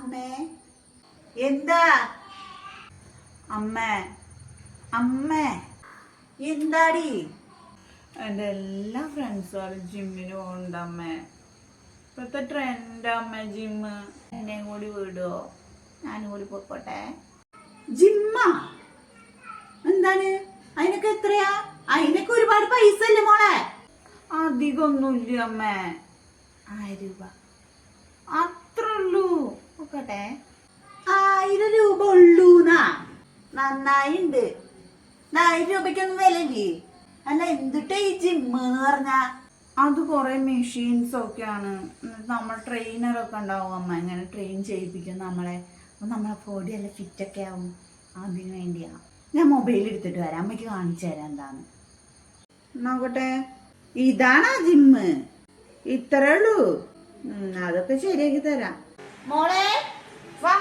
അമ്മേ എന്താ അമ്മേ അമ്മേ എന്താടി? എൻ്റെ എല്ലാ ഫ്രണ്ട്സുകളും ജിമ്മിന് പോകുന്നുണ്ട് അമ്മേ. ഇപ്പോഴത്തെ ട്രെൻഡ് അമ്മ ജിമ്മ്. എന്നെയും കൂടി വിടുമോ? ഞാനും കൂടി പോയിക്കോട്ടെ. ജിമ്മാ? എന്താണ് അതിനൊക്കെ എത്രയാ? അതിനൊക്കെ ഒരുപാട് പൈസ അല്ലേ മോളെ? അധികമൊന്നുമില്ല അമ്മേ. 1000 രൂപ അത്ര ഉള്ളൂ. നോക്കട്ടെ. 1000 രൂപ ഉള്ളൂന്നാ? നന്നായിണ്ട്. 1000 രൂപയ്ക്കൊന്നും വിലയില്ലേ? അല്ല എന്തിട്ടാ ഈ ജിമ്മ് എന്ന് പറഞ്ഞാ? അത് കുറെ മെഷീൻസ് ഒക്കെയാണ്. നമ്മൾ ട്രെയിനറൊക്കെ ഉണ്ടാവും അമ്മ, ഇങ്ങനെ ട്രെയിൻ ചെയ്യിപ്പിക്കും നമ്മളെ. അപ്പം നമ്മളെ ബോഡി നല്ല ഫിറ്റൊക്കെ ആവും. അതിന് വേണ്ടിയാ. ഞാൻ മൊബൈൽ എടുത്തിട്ട് വരാം, അമ്മയ്ക്ക് കാണിച്ചു തരാം എന്താന്ന്. നോക്കട്ടെ. ഇതാണാ ജിമ്മ്? ഇത്രേ ഉള്ളൂ. അതൊക്കെ ശരിയാക്കി തരാം. മോളെ വാ.